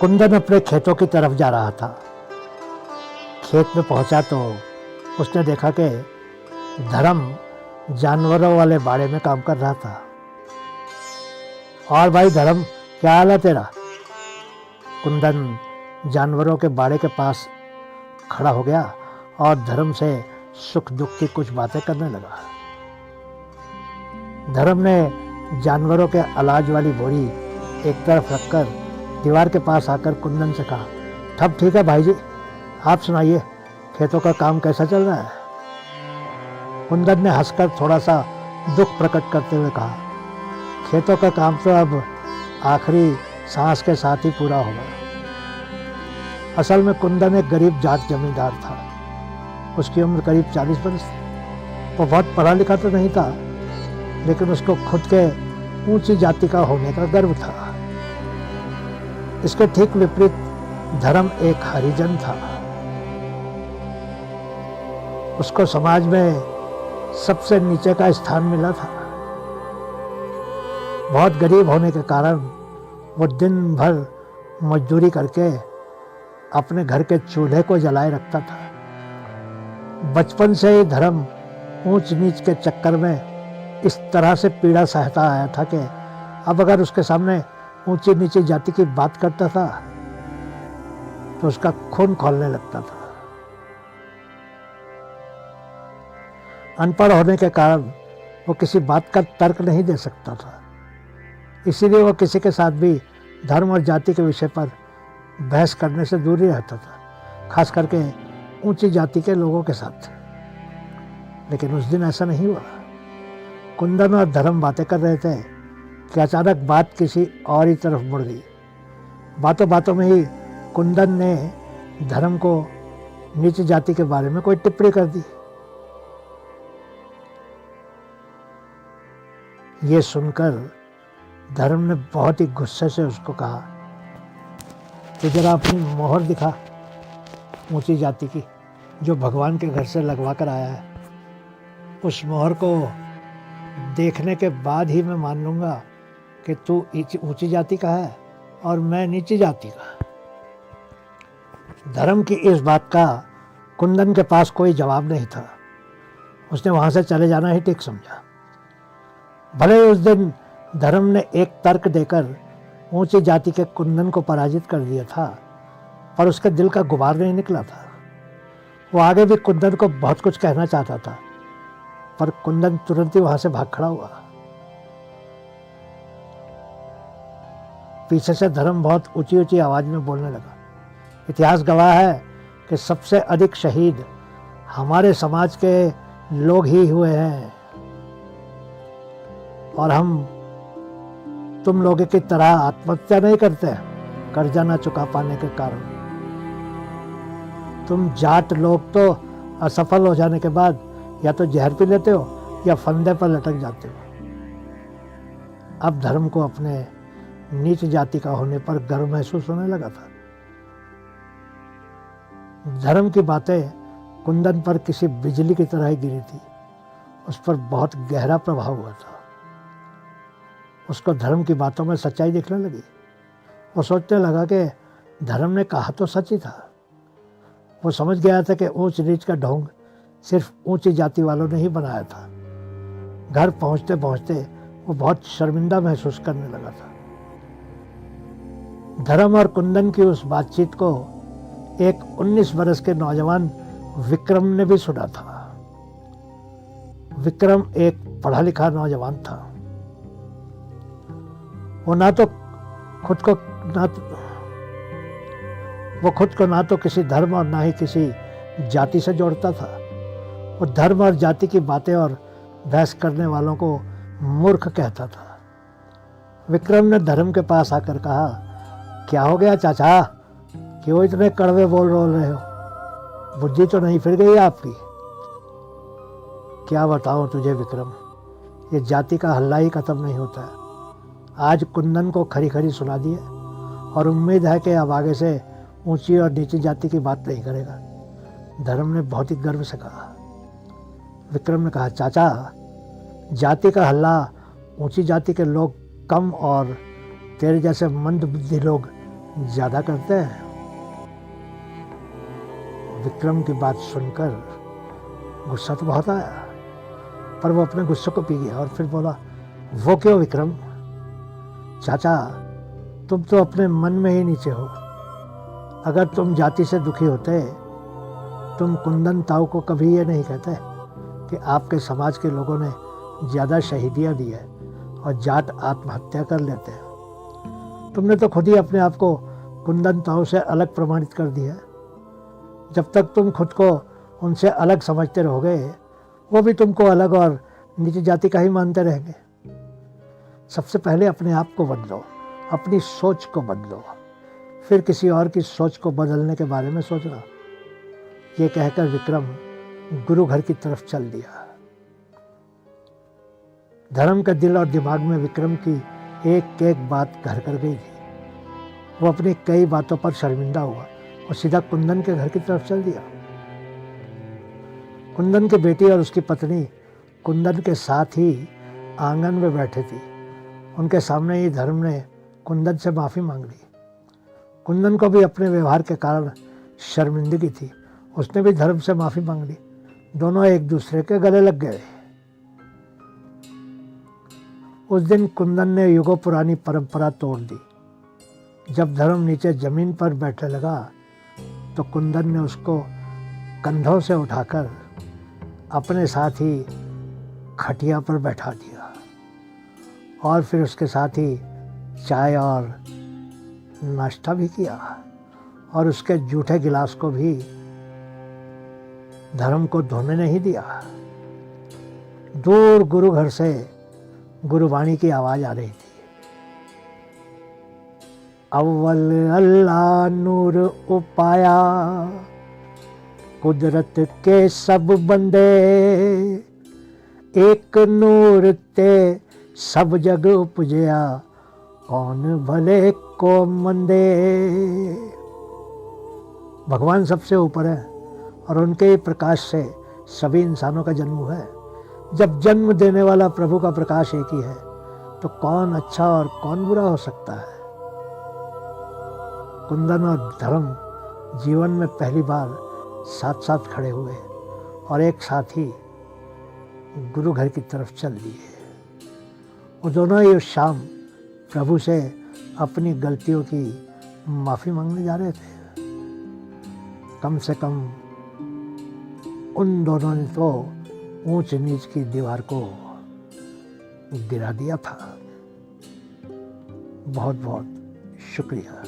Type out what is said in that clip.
कुंदन अपने खेतों की तरफ जा रहा था। खेत में पहुंचा तो उसने देखा कि धर्म जानवरों वाले बाड़े में काम कर रहा था। और भाई धर्म, क्या हाल है तेरा? कुंदन जानवरों के बाड़े के पास खड़ा हो गया और धर्म से सुख दुख की कुछ बातें करने लगा। धर्म ने जानवरों के अनाज वाली बोरी एक तरफ रखकर दीवार के पास आकर कुंदन से कहा, सब ठीक है भाई जी, आप सुनाइए, खेतों का काम कैसा चल रहा है? कुंदन ने हंसकर थोड़ा सा दुख प्रकट करते हुए कहा, खेतों का काम तो अब आखिरी सांस के साथ ही पूरा होगा। असल में कुंदन एक गरीब जाट जमींदार था। उसकी उम्र करीब 40 वर्ष थी। वो बहुत पढ़ा लिखा तो नहीं था, लेकिन उसको खुद के ऊंची जाति का होने का गर्व था। इसके ठीक विपरीत धर्म एक हरिजन था। उसको समाज में सबसे नीचे का स्थान मिला था। बहुत गरीब होने के कारण वो दिन भर मजदूरी करके अपने घर के चूल्हे को जलाए रखता था। बचपन से ही धर्म ऊंच नीच के चक्कर में इस तरह से पीड़ा सहता आया था कि अब अगर उसके सामने ऊंची नीची जाति की बात करता था तो उसका खून खौलने लगता था। अनपढ़ होने के कारण वो किसी बात का तर्क नहीं दे सकता था। इसीलिए वो किसी के साथ भी धर्म और जाति के विषय पर बहस करने से दूर ही रहता था, खास करके ऊंची जाति के लोगों के साथ। लेकिन उस दिन ऐसा नहीं हुआ। कुंदन और धर्म बातें कर रहे थे कि अचानक बात किसी और ही तरफ मुड़ गई। बातों बातों में ही कुंदन ने धर्म को नीच जाति के बारे में कोई टिप्पणी कर दी। ये सुनकर धर्म ने बहुत ही गुस्से से उसको कहा कि जरा अपनी मोहर दिखा ऊंची जाति की, जो भगवान के घर से लगवा कर आया है। उस मोहर को देखने के बाद ही मैं मान लूंगा कि तू ऊंची जाति का है और मैं नीची जाति का। धर्म की इस बात का कुंदन के पास कोई जवाब नहीं था। उसने वहां से चले जाना ही ठीक समझा। भले ही उस दिन धर्म ने एक तर्क देकर ऊंची जाति के कुंदन को पराजित कर दिया था, पर उसके दिल का गुबार नहीं निकला था। वो आगे भी कुंदन को बहुत कुछ कहना चाहता था, पर कुंदन तुरंत ही वहां से भाग खड़ा हुआ। पीछे से धर्म बहुत ऊंची ऊंची आवाज में बोलने लगा, इतिहास गवाह है कि सबसे अधिक शहीद हमारे समाज के लोग ही हुए हैं, और हम तुम लोगों की तरह आत्महत्या नहीं करते कर्जा न चुका पाने के कारण। तुम जाट लोग तो असफल हो जाने के बाद या तो जहर पी लेते हो या फंदे पर लटक जाते हो। अब धर्म को अपने नीच जाति का होने पर गर्व महसूस होने लगा था। धर्म की बातें कुंदन पर किसी बिजली की तरह ही गिरी थी। उस पर बहुत गहरा प्रभाव हुआ था। उसको धर्म की बातों में सच्चाई दिखने लगी। वो सोचने लगा कि धर्म ने कहा तो सच ही था। वो समझ गया था कि ऊंच नीच का ढोंग सिर्फ ऊंची जाति वालों ने ही बनाया था। घर पहुंचते पहुंचते वो बहुत शर्मिंदा महसूस करने लगा था। धर्म और कुंदन की उस बातचीत को एक 19 वर्ष के नौजवान विक्रम ने भी सुना था। विक्रम एक पढ़ा लिखा नौजवान था। वो खुद को ना तो किसी धर्म और ना ही किसी जाति से जोड़ता था। वो धर्म और जाति की बातें और बहस करने वालों को मूर्ख कहता था। विक्रम ने धर्म के पास आकर कहा, क्या हो गया चाचा, क्यों इतने कड़वे बोल रहे हो? बुद्धि तो नहीं फिर गई आपकी? क्या बताऊं तुझे विक्रम, ये जाति का हल्ला ही खत्म नहीं होता है। आज कुंदन को खरी खरी सुना दिए और उम्मीद है कि अब आगे से ऊंची और नीची जाति की बात नहीं करेगा। धर्म ने बहुत ही गर्व से कहा। विक्रम ने कहा, चाचा, जाति का हल्ला ऊंची जाति के लोग कम और तेरे जैसे मंद बुद्धि लोग ज़्यादा करते हैं। विक्रम की बात सुनकर गुस्सा तो बहुत आया, पर वो अपने गुस्से को पी गया और फिर बोला, वो क्यों विक्रम? चाचा, तुम तो अपने मन में ही नीचे हो। अगर तुम जाति से दुखी होते, तुम कुंदन ताऊ को कभी ये नहीं कहते कि आपके समाज के लोगों ने ज़्यादा शहीदियाँ दी है और जाट आत्महत्या कर लेते हैं। तुमने तो खुद ही अपने आप को कुंदन ताऊ से अलग प्रमाणित कर दिया है। जब तक तुम खुद को उनसे अलग समझते रहोगे, वो भी तुमको अलग और नीची जाति का ही मानते रहेंगे। सबसे पहले अपने आप को बदलो, अपनी सोच को बदलो, फिर किसी और की सोच को बदलने के बारे में सोचना। ये कहकर विक्रम गुरु घर की तरफ चल दिया। धर्म के दिल और दिमाग में विक्रम की एक एक बात घर कर गई थी। वो अपनी कई बातों पर शर्मिंदा हुआ और सीधा कुंदन के घर की तरफ चल दिया। कुंदन की बेटी और उसकी पत्नी कुंदन के साथ ही आंगन में बैठे थी। उनके सामने ही धर्म ने कुंदन से माफ़ी मांग ली। कुंदन को भी अपने व्यवहार के कारण शर्मिंदगी थी। उसने भी धर्म से माफ़ी मांग ली। दोनों एक दूसरे के गले लग गए। उस दिन कुंदन ने युगों पुरानी परंपरा तोड़ दी। जब धर्म नीचे जमीन पर बैठने लगा तो कुंदन ने उसको कंधों से उठाकर अपने साथ ही खटिया पर बैठा दिया और फिर उसके साथ ही चाय और नाश्ता भी किया और उसके जूठे गिलास को भी धर्म को धोने नहीं दिया। दूर गुरु घर से गुरुवाणी की आवाज आ रही थी, अव्वल अल्लाह नूर उपाया, कुदरत के सब बंदे, एक नूर ते सब जग उपजया, कौन भले को मंदे। भगवान सबसे ऊपर है और उनके ही प्रकाश से सभी इंसानों का जन्म हुआ है। जब जन्म देने वाला प्रभु का प्रकाश एक ही है तो कौन अच्छा और कौन बुरा हो सकता है। कुंदन और धर्म जीवन में पहली बार साथ साथ खड़े हुए और एक साथ ही गुरु घर की तरफ चल दिए। वो दोनों ही उस शाम प्रभु से अपनी गलतियों की माफ़ी मांगने जा रहे थे। कम से कम उन दोनों ने तो ऊंच नीच की दीवार को गिरा दिया था। बहुत बहुत शुक्रिया।